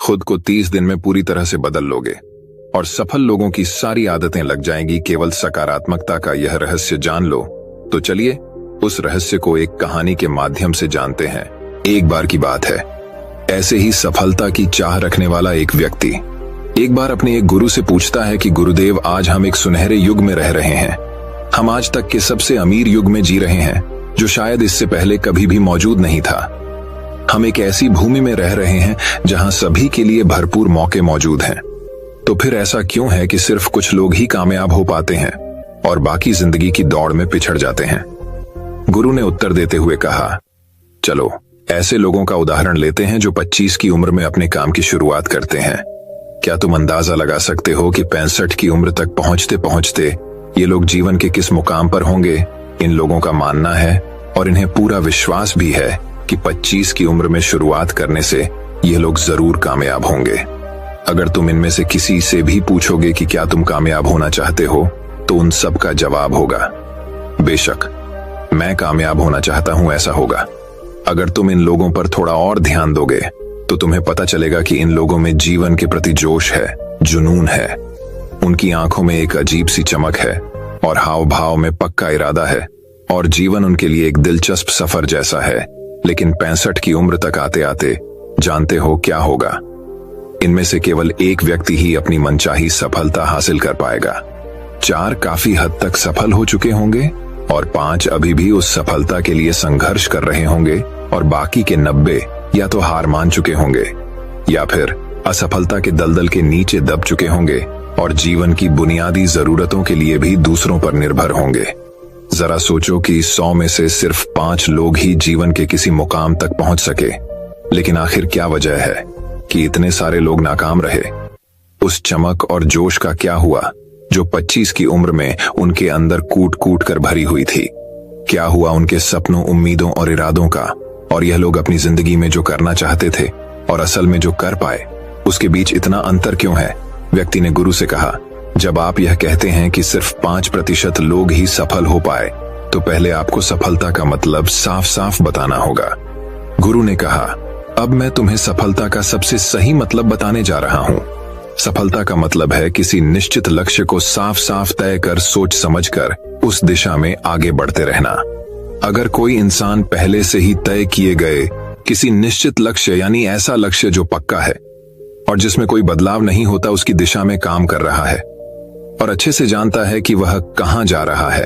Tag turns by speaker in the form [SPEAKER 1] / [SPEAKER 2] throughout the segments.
[SPEAKER 1] खुद को 30 दिन में पूरी तरह से बदल लोगे और सफल लोगों की सारी आदतें लग जाएंगी। केवल सकारात्मकता का यह रहस्य जान लो। तो चलिए उस रहस्य को एक कहानी के माध्यम से जानते हैं। एक बार की बात है, ऐसे ही सफलता की चाह रखने वाला एक व्यक्ति एक बार अपने एक गुरु से पूछता है कि गुरुदेव, आज हम एक सुनहरे युग में रह रहे हैं। हम आज तक के सबसे अमीर युग में जी रहे हैं, जो शायद इससे पहले कभी भी मौजूद नहीं था। हम एक ऐसी भूमि में रह रहे हैं जहां सभी के लिए भरपूर मौके मौजूद हैं। तो फिर ऐसा क्यों है कि सिर्फ कुछ लोग ही कामयाब हो पाते हैं और बाकी जिंदगी की दौड़ में पिछड़ जाते हैं? गुरु ने उत्तर देते हुए कहा, चलो ऐसे लोगों का उदाहरण लेते हैं जो 25 की उम्र में अपने काम की शुरुआत करते हैं। क्या तुम अंदाजा लगा सकते हो कि 65 की उम्र तक पहुंचते पहुंचते ये लोग जीवन के किस मुकाम पर होंगे? इन लोगों का मानना है और इन्हें पूरा विश्वास भी है कि 25 की उम्र में शुरुआत करने से ये लोग जरूर कामयाब होंगे। अगर तुम इनमें से किसी से भी पूछोगे कि क्या तुम कामयाब होना चाहते हो, तो उन सब का जवाब होगा, बेशक मैं कामयाब होना चाहता हूं, ऐसा होगा। अगर तुम इन लोगों पर थोड़ा और ध्यान दोगे तो तुम्हें पता चलेगा कि इन लोगों में जीवन के प्रति जोश है, जुनून है। उनकी आंखों में एक अजीब सी चमक है और हाव भाव में पक्का इरादा है और जीवन उनके लिए एक दिलचस्प सफर जैसा है। लेकिन 65 की उम्र तक आते आते जानते हो क्या होगा? इनमें से केवल एक व्यक्ति ही अपनी मनचाही सफलता हासिल कर पाएगा। 4 काफी हद तक सफल हो चुके होंगे और 5 अभी भी उस सफलता के लिए संघर्ष कर रहे होंगे और बाकी के 90 या तो हार मान चुके होंगे या फिर असफलता के दलदल के नीचे दब चुके होंगे और जीवन की बुनियादी जरूरतों के लिए भी दूसरों पर निर्भर होंगे। जरा सोचो कि 100 में से सिर्फ 5 लोग ही जीवन के किसी मुकाम तक पहुंच सके। लेकिन आखिर क्या वजह है कि इतने सारे लोग नाकाम रहे? उस चमक और जोश का क्या हुआ जो 25 की उम्र में उनके अंदर कूट कूट कर भरी हुई थी? क्या हुआ उनके सपनों, उम्मीदों और इरादों का? और यह लोग अपनी जिंदगी में जो करना चाहते थे और असल में जो कर पाए, उसके बीच इतना अंतर क्यों है? व्यक्ति ने गुरु से कहा, जब आप यह कहते हैं कि सिर्फ 5% लोग ही सफल हो पाए, तो पहले आपको सफलता का मतलब साफ साफ बताना होगा। गुरु ने कहा, अब मैं तुम्हें सफलता का सबसे सही मतलब बताने जा रहा हूं। सफलता का मतलब है किसी निश्चित लक्ष्य को साफ साफ तय कर, सोच समझकर उस दिशा में आगे बढ़ते रहना। अगर कोई इंसान पहले से ही तय किए गए किसी निश्चित लक्ष्य, यानी ऐसा लक्ष्य जो पक्का है और जिसमें कोई बदलाव नहीं होता, उसकी दिशा में काम कर रहा है और अच्छे से जानता है कि वह कहां जा रहा है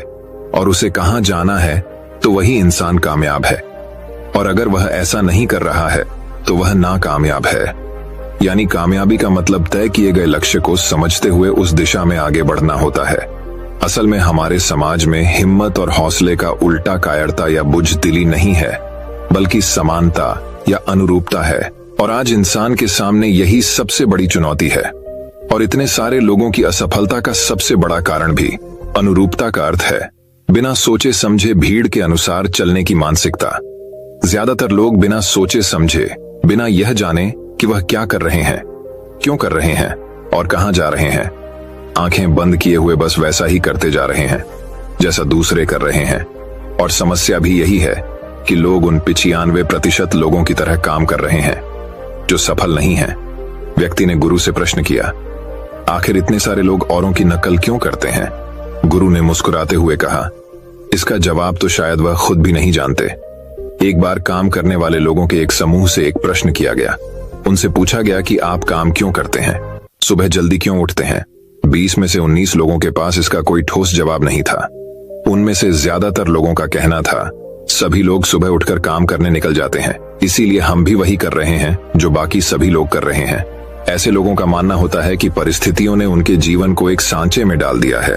[SPEAKER 1] और उसे कहां जाना है, तो वही इंसान कामयाब है। और अगर वह ऐसा नहीं कर रहा है तो वह नाकामयाब है। यानी कामयाबी का मतलब तय किए गए लक्ष्य को समझते हुए उस दिशा में आगे बढ़ना होता है। असल में हमारे समाज में हिम्मत और हौसले का उल्टा कायरता या बुझदिली नहीं है, बल्कि समानता या अनुरूपता है। और आज इंसान के सामने यही सबसे बड़ी चुनौती है। और इतने सारे लोगों की असफलता का सबसे बड़ा कारण भी अनुरूपता का अर्थ है बिना सोचे समझे भीड़ के अनुसार चलने की मानसिकता। ज्यादातर लोग बिना सोचे समझे, बिना यह जाने कि वह क्या कर रहे हैं, क्यों कर रहे हैं और कहां जा रहे हैं, आंखें बंद किए हुए बस वैसा ही करते जा रहे हैं जैसा दूसरे कर रहे हैं। और समस्या भी यही है कि लोग उन 95% लोगों की तरह काम कर रहे हैं जो सफल नहीं हैं। व्यक्ति ने गुरु से प्रश्न किया, आखिर इतने सारे लोग औरों की नकल क्यों करते हैं? गुरु ने मुस्कुराते हुए कहा, इसका जवाब तो शायद वह खुद भी नहीं जानते। एक बार काम करने वाले लोगों के एक समूह से एक प्रश्न किया गया। उनसे पूछा गया कि आप काम क्यों करते हैं, सुबह जल्दी क्यों उठते हैं? 20 में से 19 लोगों के पास इसका कोई ठोस जवाब नहीं था। उनमें से ज्यादातर लोगों का कहना था, सभी लोग सुबह उठकर काम करने निकल जाते हैं, इसीलिए हम भी वही कर रहे हैं जो बाकी सभी लोग कर रहे हैं। ऐसे लोगों का मानना होता है कि परिस्थितियों ने उनके जीवन को एक सांचे में डाल दिया है।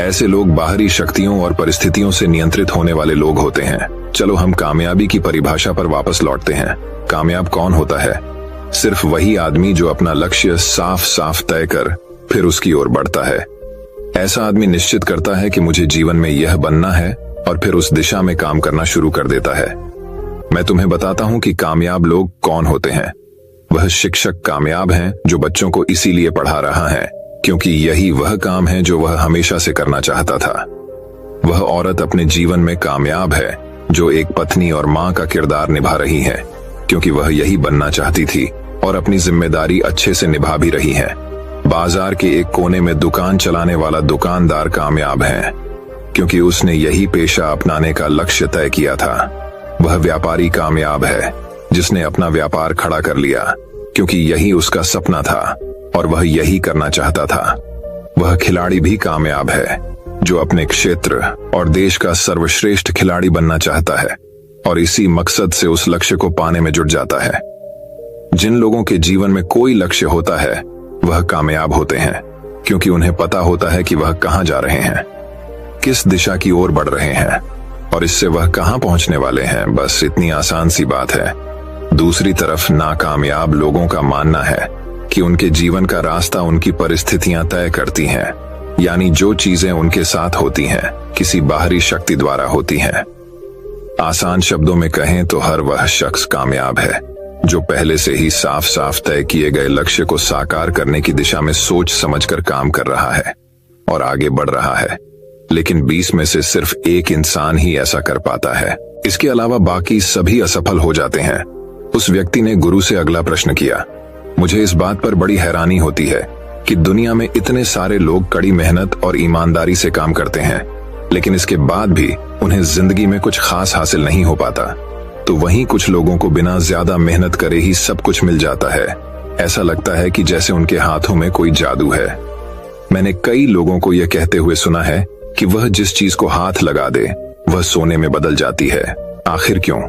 [SPEAKER 1] ऐसे लोग बाहरी शक्तियों और परिस्थितियों से नियंत्रित होने वाले लोग होते हैं। चलो हम कामयाबी की परिभाषा पर वापस लौटते हैं। कामयाब कौन होता है? सिर्फ वही आदमी जो अपना लक्ष्य साफ साफ तय कर फिर उसकी ओर बढ़ता है। ऐसा आदमी निश्चित करता है कि मुझे जीवन में यह बनना है और फिर उस दिशा में काम करना शुरू कर देता है। मैं तुम्हें बताता हूं कि कामयाब लोग कौन होते हैं। वह शिक्षक कामयाब हैं जो बच्चों को इसीलिए पढ़ा रहा है क्योंकि यही वह काम है जो वह हमेशा से करना चाहता था। वह औरत अपने जीवन में कामयाब है जो एक पत्नी और मां का किरदार निभा रही है क्योंकि वह यही बनना चाहती थी और अपनी जिम्मेदारी अच्छे से निभा भी रही हैं। बाजार के एक कोने में दुकान चलाने वाला दुकानदार कामयाब है क्योंकि उसने यही पेशा अपनाने का लक्ष्य तय किया था। वह व्यापारी कामयाब है जिसने अपना व्यापार खड़ा कर लिया क्योंकि यही उसका सपना था और वह यही करना चाहता था। वह खिलाड़ी भी कामयाब है जो अपने क्षेत्र और देश का सर्वश्रेष्ठ खिलाड़ी बनना चाहता है और इसी मकसद से उस लक्ष्य को पाने में जुट जाता है। जिन लोगों के जीवन में कोई लक्ष्य होता है वह कामयाब होते हैं क्योंकि उन्हें पता होता है कि वह कहां जा रहे हैं, किस दिशा की ओर बढ़ रहे हैं और इससे वह कहां पहुंचने वाले हैं। बस इतनी आसान सी बात है। दूसरी तरफ नाकामयाब लोगों का मानना है कि उनके जीवन का रास्ता उनकी परिस्थितियां तय करती हैं, यानी जो चीजें उनके साथ होती हैं किसी बाहरी शक्ति द्वारा होती हैं। आसान शब्दों में कहें तो हर वह शख्स कामयाब है जो पहले से ही साफ साफ तय किए गए लक्ष्य को साकार करने की दिशा में सोच समझकर काम कर रहा है और आगे बढ़ रहा है। लेकिन 20 में से सिर्फ एक इंसान ही ऐसा कर पाता है, इसके अलावा बाकी सभी असफल हो जाते हैं। उस व्यक्ति ने गुरु से अगला प्रश्न किया, मुझे इस बात पर बड़ी हैरानी होती है कि दुनिया में इतने सारे लोग कड़ी मेहनत और ईमानदारी से काम करते हैं लेकिन इसके बाद भी उन्हें जिंदगी में कुछ खास हासिल नहीं हो पाता, तो वहीं कुछ लोगों को बिना ज्यादा मेहनत करे ही सब कुछ मिल जाता है। ऐसा लगता है कि जैसे उनके हाथों में कोई जादू है। मैंने कई लोगों को यह कहते हुए सुना है कि वह जिस चीज को हाथ लगा दे वह सोने में बदल जाती है। आखिर क्यों?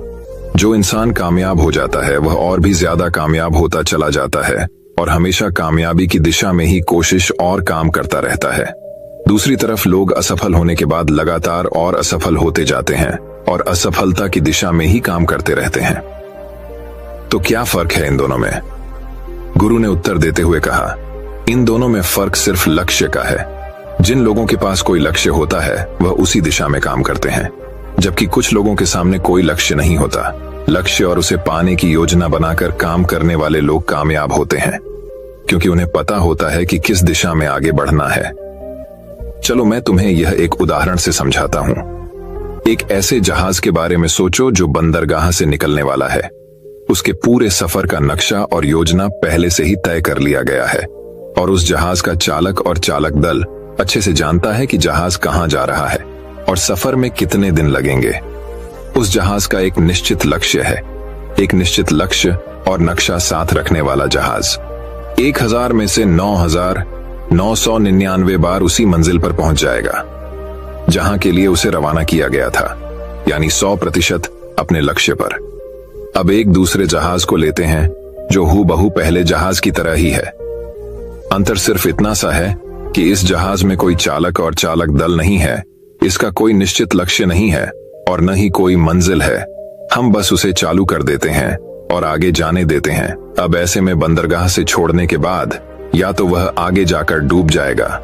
[SPEAKER 1] जो इंसान कामयाब हो जाता है वह और भी ज्यादा कामयाब होता चला जाता है और हमेशा कामयाबी की दिशा में ही कोशिश और काम करता रहता है। दूसरी तरफ लोग असफल होने के बाद लगातार और असफल होते जाते हैं और असफलता की दिशा में ही काम करते रहते हैं। तो क्या फर्क है इन दोनों में? गुरु ने उत्तर देते हुए कहा, इन दोनों में फर्क सिर्फ लक्ष्य का है। जिन लोगों के पास कोई लक्ष्य होता है वह उसी दिशा में काम करते हैं, जबकि कुछ लोगों के सामने कोई लक्ष्य नहीं होता। लक्ष्य और उसे पाने की योजना बनाकर काम करने वाले लोग कामयाब होते हैं क्योंकि उन्हें पता होता है कि किस दिशा में आगे बढ़ना है। चलो मैं तुम्हें यह एक उदाहरण से समझाता हूं। एक ऐसे जहाज के बारे में सोचो जो बंदरगाह से निकलने वाला है। उसके पूरे सफर का नक्शा और योजना पहले से ही तय कर लिया गया है और उस जहाज का चालक और चालक दल अच्छे से जानता है कि जहाज कहां जा रहा है और सफर में कितने दिन लगेंगे। उस जहाज का एक निश्चित लक्ष्य है, एक निश्चित लक्ष्य और नक्शा साथ रखने वाला जहाज 1000 में से 9999 बार उसी मंजिल पर पहुंच जाएगा जहां के लिए उसे रवाना किया गया था, यानी 100% अपने लक्ष्य पर। अब एक दूसरे जहाज को लेते हैं जो हूबहू पहले जहाज की तरह ही है। अंतर सिर्फ इतना सा है कि इस जहाज में कोई चालक और चालक दल नहीं है, इसका कोई निश्चित लक्ष्य नहीं है और न ही कोई मंजिल है। हम बस उसे चालू कर देते हैं और आगे जाने देते हैं। अब ऐसे में बंदरगाह से छोड़ने के बाद या तो वह आगे जाकर डूब जाएगा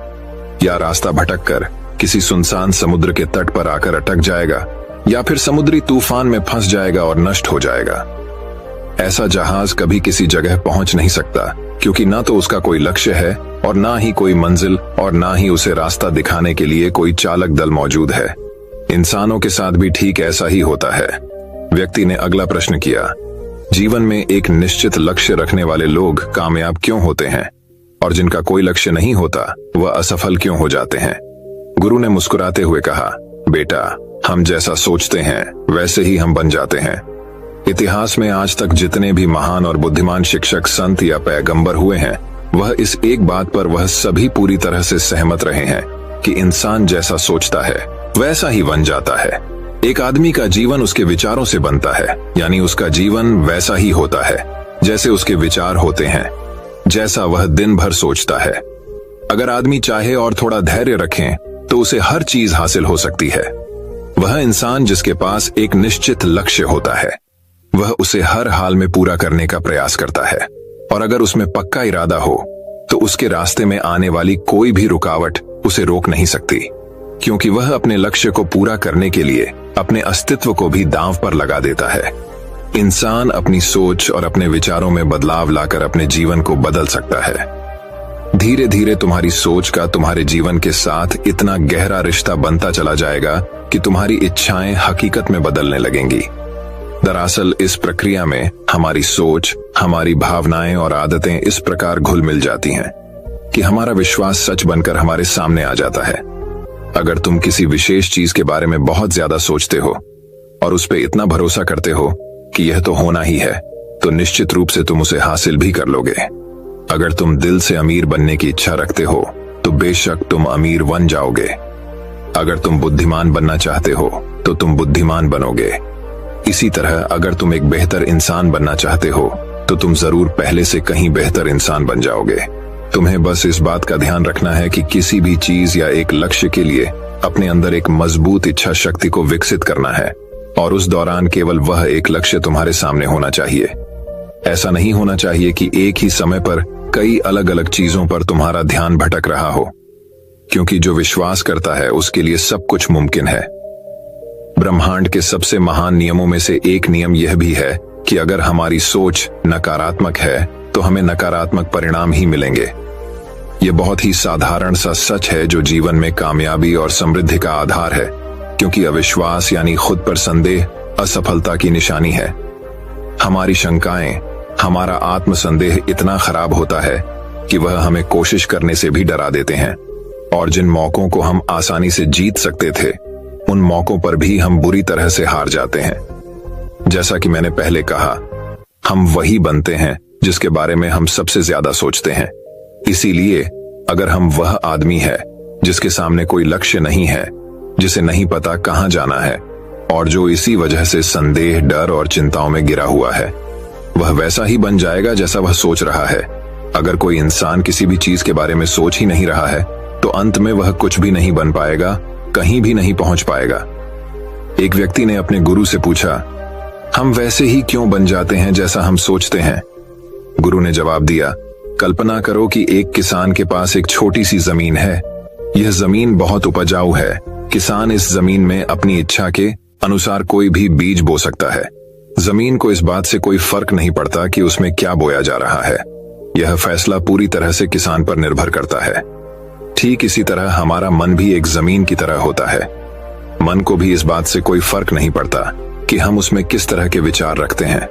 [SPEAKER 1] या रास्ता भटककर किसी सुनसान समुद्र के तट पर आकर अटक जाएगा या फिर समुद्री तूफान में फंस जाएगा और नष्ट हो जाएगा। ऐसा जहाज कभी किसी जगह पहुंच नहीं सकता क्योंकि ना तो उसका कोई लक्ष्य है और ना ही कोई मंजिल और ना ही उसे रास्ता दिखाने के लिए कोई चालक दल मौजूद है। इंसानों के साथ भी ठीक ऐसा ही होता है। व्यक्ति ने अगला प्रश्न किया, जीवन में एक निश्चित लक्ष्य रखने वाले लोग कामयाब क्यों होते हैं और जिनका कोई लक्ष्य नहीं होता वह असफल क्यों हो जाते हैं? गुरु ने मुस्कुराते हुए कहा, बेटा, हम जैसा सोचते हैं वैसे ही हम बन जाते हैं। इतिहास में आज तक जितने भी महान और बुद्धिमान शिक्षक, संत या पैगंबर हुए हैं, वह इस एक बात पर वह सभी पूरी तरह से सहमत रहे हैं कि इंसान जैसा सोचता है वैसा ही बन जाता है। एक आदमी का जीवन उसके विचारों से बनता है, यानी उसका जीवन वैसा ही होता है जैसे उसके विचार होते हैं, जैसा वह दिन भर सोचता है। अगर आदमी चाहे और थोड़ा धैर्य रखें तो उसे हर चीज हासिल हो सकती है। वह इंसान जिसके पास एक निश्चित लक्ष्य होता है वह उसे हर हाल में पूरा करने का प्रयास करता है और अगर उसमें पक्का इरादा हो तो उसके रास्ते में आने वाली कोई भी रुकावट उसे रोक नहीं सकती, क्योंकि वह अपने लक्ष्य को पूरा करने के लिए अपने अस्तित्व को भी दांव पर लगा देता है। इंसान अपनी सोच और अपने विचारों में बदलाव लाकर अपने जीवन को बदल सकता है। धीरे धीरे तुम्हारी सोच का तुम्हारे जीवन के साथ इतना गहरा रिश्ता बनता चला जाएगा कि तुम्हारी इच्छाएं हकीकत में बदलने लगेंगी। दरअसल इस प्रक्रिया में हमारी सोच, हमारी भावनाएं और आदतें इस प्रकार घुल मिल जाती हैं कि हमारा विश्वास सच बनकर हमारे सामने आ जाता है। अगर तुम किसी विशेष चीज के बारे में बहुत ज्यादा सोचते हो और उस पर इतना भरोसा करते हो कि यह तो होना ही है, तो निश्चित रूप से तुम उसे हासिल भी कर लोगे। अगर तुम दिल से अमीर बनने की इच्छा रखते हो तो बेशक तुम अमीर बन जाओगे। अगर तुम बुद्धिमान बनना चाहते हो तो तुम बुद्धिमान बनोगे। इसी तरह अगर तुम एक बेहतर इंसान बनना चाहते हो तो तुम जरूर पहले से कहीं बेहतर इंसान बन जाओगे। तुम्हें बस इस बात का ध्यान रखना है कि किसी भी चीज या एक लक्ष्य के लिए अपने अंदर एक मजबूत इच्छा शक्ति को विकसित करना है, और उस दौरान केवल वह एक लक्ष्य तुम्हारे सामने होना चाहिए। ऐसा नहीं होना चाहिए कि एक ही समय पर कई अलग अलग चीजों पर तुम्हारा ध्यान भटक रहा हो, क्योंकि जो विश्वास करता है उसके लिए सब कुछ मुमकिन है। ब्रह्मांड के सबसे महान नियमों में से एक नियम यह भी है कि अगर हमारी सोच नकारात्मक है तो हमें नकारात्मक परिणाम ही मिलेंगे। यह बहुत ही साधारण सा सच है जो जीवन में कामयाबी और समृद्धि का आधार है, क्योंकि अविश्वास यानी खुद पर संदेह असफलता की निशानी है। हमारी शंकाएं, हमारा आत्मसंदेह इतना खराब होता है कि वह हमें कोशिश करने से भी डरा देते हैं, और जिन मौकों को हम आसानी से जीत सकते थे उन मौकों पर भी हम बुरी तरह से हार जाते हैं। जैसा कि मैंने पहले कहा, हम वही बनते हैं जिसके बारे में हम सबसे ज्यादा सोचते हैं। इसीलिए अगर हम वह आदमी है जिसके सामने कोई लक्ष्य नहीं है, जिसे नहीं पता कहां जाना है, और जो इसी वजह से संदेह, डर और चिंताओं में गिरा हुआ है, वह वैसा ही बन जाएगा जैसा वह सोच रहा है। अगर कोई इंसान किसी भी चीज के बारे में सोच ही नहीं रहा है तो अंत में वह कुछ भी नहीं बन पाएगा, कहीं भी नहीं पहुंच पाएगा। एक व्यक्ति ने अपने गुरु से पूछा, हम वैसे ही क्यों बन जाते हैं जैसा हम सोचते हैं? गुरु ने जवाब दिया, कल्पना करो कि एक किसान के पास एक छोटी सी जमीन है। यह जमीन बहुत उपजाऊ है। किसान इस जमीन में अपनी इच्छा के अनुसार कोई भी बीज बो सकता है। जमीन को इस बात से कोई फर्क नहीं पड़ता कि उसमें क्या बोया जा रहा है। यह फैसला पूरी तरह से किसान पर निर्भर करता है। ठीक इसी तरह हमारा मन भी एक जमीन की तरह होता है। मन को भी इस बात से कोई फर्क नहीं पड़ता कि हम उसमें किस तरह के विचार रखते हैं।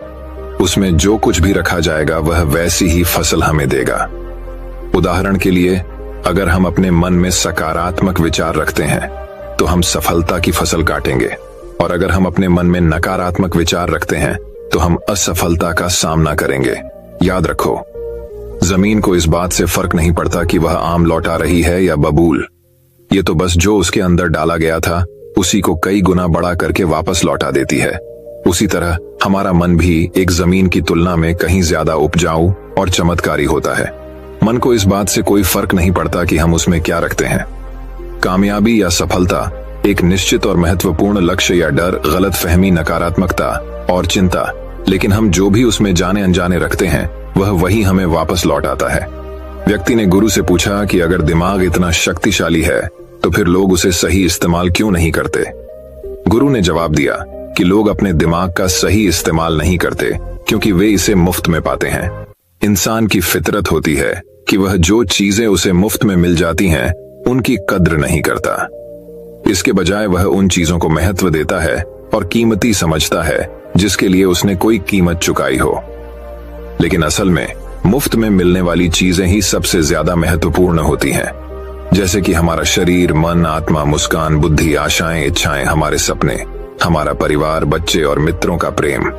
[SPEAKER 1] उसमें जो कुछ भी रखा जाएगा वह वैसी ही फसल हमें देगा। उदाहरण के लिए, अगर हम अपने मन में सकारात्मक विचार रखते हैं तो हम सफलता की फसल काटेंगे, और अगर हम अपने मन में नकारात्मक विचार रखते हैं तो हम असफलता का सामना करेंगे। याद रखो, जमीन को इस बात से फर्क नहीं पड़ता कि वह आम लौटा रही है या बबूल। ये तो बस जो उसके अंदर डाला गया था उसी को कई गुना बड़ा करके वापस लौटा देती है। उसी तरह हमारा मन भी एक जमीन की तुलना में कहीं ज्यादा उपजाऊ और चमत्कारी होता है। मन को इस बात से कोई फर्क नहीं पड़ता कि हम उसमें क्या रखते हैं। कामयाबी या सफलता, एक निश्चित और महत्वपूर्ण लक्ष्य या डर, गलतफहमी, नकारात्मकता और चिंता, लेकिन हम जो भी उसमें जाने अनजाने रखते हैं वह वही हमें वापस लौट आता है। व्यक्ति ने गुरु से पूछा कि अगर दिमाग इतना शक्तिशाली है तो फिर लोग उसे सही इस्तेमाल क्यों नहीं करते? गुरु ने जवाब दिया कि लोग अपने दिमाग का सही इस्तेमाल नहीं करते क्योंकि वे इसे मुफ्त में पाते हैं। इंसान की फितरत होती है कि वह जो चीजें उसे मुफ्त में मिल जाती हैं उनकी कद्र नहीं करता। इसके बजाय वह उन चीजों को महत्व देता है और कीमती समझता है जिसके लिए उसने कोई कीमत चुकाई हो। लेकिन असल में मुफ्त में मिलने वाली चीजें ही सबसे ज्यादा महत्वपूर्ण होती हैं, जैसे कि हमारा शरीर, मन, आत्मा, मुस्कान, बुद्धि, आशाएं, इच्छाएं, हमारे सपने, हमारा परिवार, बच्चे और मित्रों का प्रेम,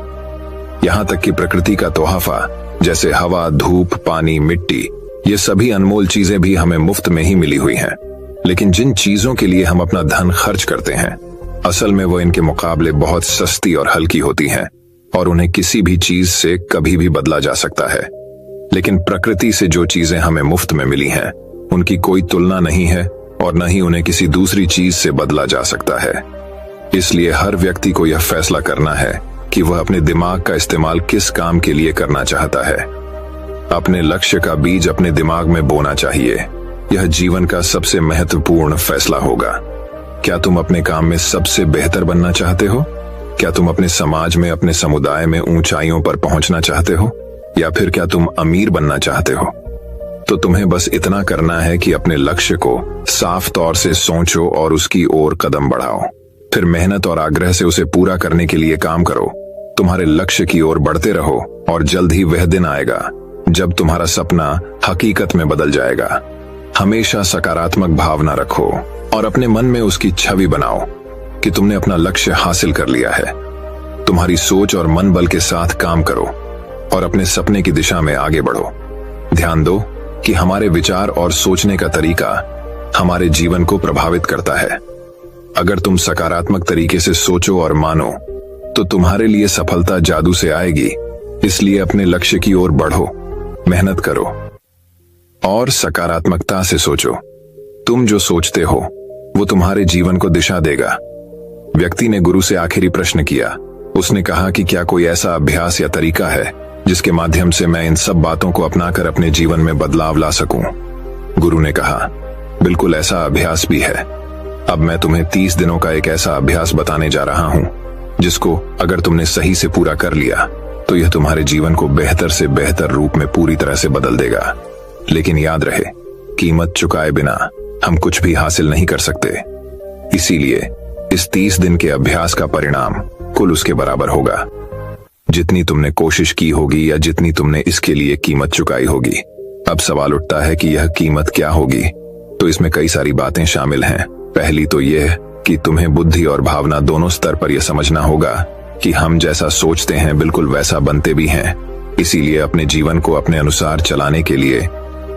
[SPEAKER 1] यहाँ तक कि प्रकृति का तोहफा जैसे हवा, धूप, पानी, मिट्टी, ये सभी अनमोल चीजें भी हमें मुफ्त में ही मिली हुई हैं। लेकिन जिन चीजों के लिए हम अपना धन खर्च करते हैं, असल में वो इनके मुकाबले बहुत सस्ती और हल्की होती हैं और उन्हें किसी भी चीज से कभी भी बदला जा सकता है। लेकिन प्रकृति से जो चीजें हमें मुफ्त में मिली हैं, उनकी कोई तुलना नहीं है और न ही उन्हें किसी दूसरी चीज से बदला जा सकता है। इसलिए हर व्यक्ति को यह फैसला करना है कि वह अपने दिमाग का इस्तेमाल किस काम के लिए करना चाहता है। अपने लक्ष्य का बीज अपने दिमाग में बोना चाहिए। यह जीवन का सबसे महत्वपूर्ण फैसला होगा। क्या तुम अपने काम में सबसे बेहतर बनना चाहते हो? क्या तुम अपने समाज में, अपने समुदाय में ऊंचाइयों पर पहुंचना चाहते हो, या फिर क्या तुम अमीर बनना चाहते हो? तो तुम्हें बस इतना करना है कि अपने लक्ष्य को साफ तौर से सोचो और उसकी ओर कदम बढ़ाओ। फिर मेहनत और आग्रह से उसे पूरा करने के लिए काम करो। तुम्हारे लक्ष्य की ओर बढ़ते रहो और जल्द ही वह दिन आएगा जब तुम्हारा सपना हकीकत में बदल जाएगा। हमेशा सकारात्मक भावना रखो और अपने मन में उसकी छवि बनाओ कि तुमने अपना लक्ष्य हासिल कर लिया है। तुम्हारी सोच और मन बल के साथ काम करो और अपने सपने की दिशा में आगे बढ़ो। ध्यान दो कि हमारे विचार और सोचने का तरीका हमारे जीवन को प्रभावित करता है। अगर तुम सकारात्मक तरीके से सोचो और मानो तो तुम्हारे लिए सफलता जादू से आएगी। इसलिए अपने लक्ष्य की ओर बढ़ो, मेहनत करो और सकारात्मकता से सोचो। तुम जो सोचते हो वो तुम्हारे जीवन को दिशा देगा। व्यक्ति ने गुरु से आखिरी प्रश्न किया। उसने कहा कि क्या कोई ऐसा अभ्यास या तरीका है जिसके माध्यम से मैं इन सब बातों को अपनाकर अपने जीवन में बदलाव ला सकूं? गुरु ने कहा, बिल्कुल ऐसा अभ्यास भी है। अब मैं तुम्हें 30 दिनों का एक ऐसा अभ्यास बताने जा रहा हूं जिसको अगर तुमने सही से पूरा कर लिया तो यह तुम्हारे जीवन को बेहतर से बेहतर रूप में पूरी तरह से बदल देगा। लेकिन याद रहे, कीमत चुकाए बिना हम कुछ भी हासिल नहीं कर सकते। इसीलिए इस 30 दिन के अभ्यास का परिणाम कुल उसके बराबर होगा जितनी तुमने कोशिश की होगी या जितनी तुमने इसके लिए कीमत चुकाई होगी। अब सवाल उठता है कि यह कीमत क्या होगी? तो इसमें कई सारी बातें शामिल हैं। पहली तो यह कि तुम्हें बुद्धि और भावना दोनों स्तर पर यह समझना होगा कि हम जैसा सोचते हैं बिल्कुल वैसा बनते भी हैं। इसीलिए अपने जीवन को अपने अनुसार चलाने के लिए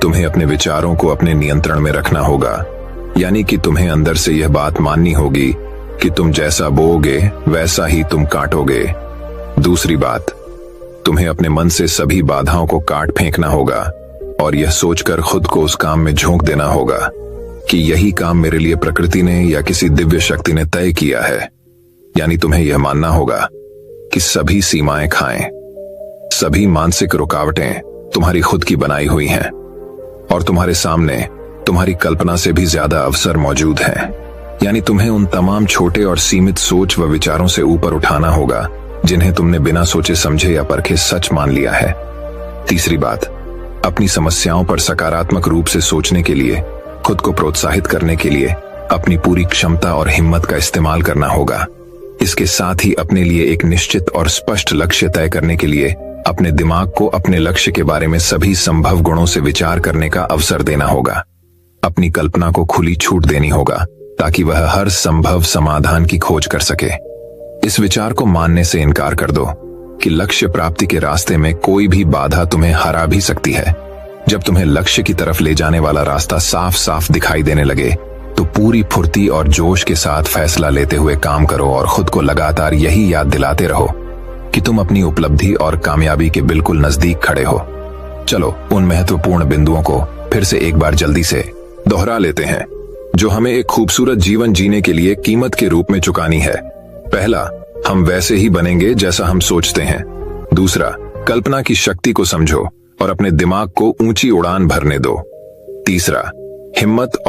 [SPEAKER 1] तुम्हें अपने विचारों को अपने नियंत्रण में रखना होगा। यानी कि तुम्हें अंदर से यह बात माननी होगी कि तुम जैसा बोओगे वैसा ही तुम काटोगे। दूसरी बात, तुम्हें अपने मन से सभी बाधाओं को काट फेंकना होगा और यह सोचकर खुद को उस काम में झोंक देना होगा कि यही काम मेरे लिए प्रकृति ने या किसी दिव्य शक्ति ने तय किया है। यानी तुम्हें यह मानना होगा कि सभी सीमाएं खाएं, सभी मानसिक रुकावटें तुम्हारी खुद की बनाई हुई हैं और तुम्हारे सामने तुम्हारी कल्पना से भी ज्यादा अवसर मौजूद हैं। यानी तुम्हें उन तमाम छोटे और सीमित सोच व विचारों से ऊपर उठाना होगा जिन्हें तुमने बिना सोचे समझे या परखे सच मान लिया है। तीसरी बात, अपनी समस्याओं पर सकारात्मक रूप से सोचने के लिए, खुद को प्रोत्साहित करने के लिए अपनी पूरी क्षमता और हिम्मत का इस्तेमाल करना होगा। इसके साथ ही अपने लिए एक निश्चित और स्पष्ट लक्ष्य तय करने के लिए अपने दिमाग को अपने लक्ष्य के बारे में सभी संभव गुणों से विचार करने का अवसर देना होगा। अपनी कल्पना को खुली छूट देनी होगा ताकि वह हर संभव समाधान की खोज कर सके। इस विचार को मानने से इनकार कर दो कि लक्ष्य प्राप्ति के रास्ते में कोई भी बाधा तुम्हें हरा भी सकती है। जब तुम्हें लक्ष्य की तरफ ले जाने वाला रास्ता साफ साफ दिखाई देने लगे तो पूरी फुर्ती और जोश के साथ फैसला लेते हुए काम करो और खुद को लगातार यही याद दिलाते रहो कि तुम अपनी उपलब्धि और कामयाबी के बिल्कुल नजदीक खड़े हो। चलो उन महत्वपूर्ण बिंदुओं को फिर से एक बार जल्दी से दोहरा लेते हैं जो हमें एक खूबसूरत जीवन जीने के लिए कीमत के रूप में चुकानी है। पहला, हम वैसे ही बनेंगे जैसा हम सोचते हैं। दूसरा, कल्पना की शक्ति को समझो और अपने दिमाग को ऊंची उड़ान भरने दो। तीसरा, हिम्मत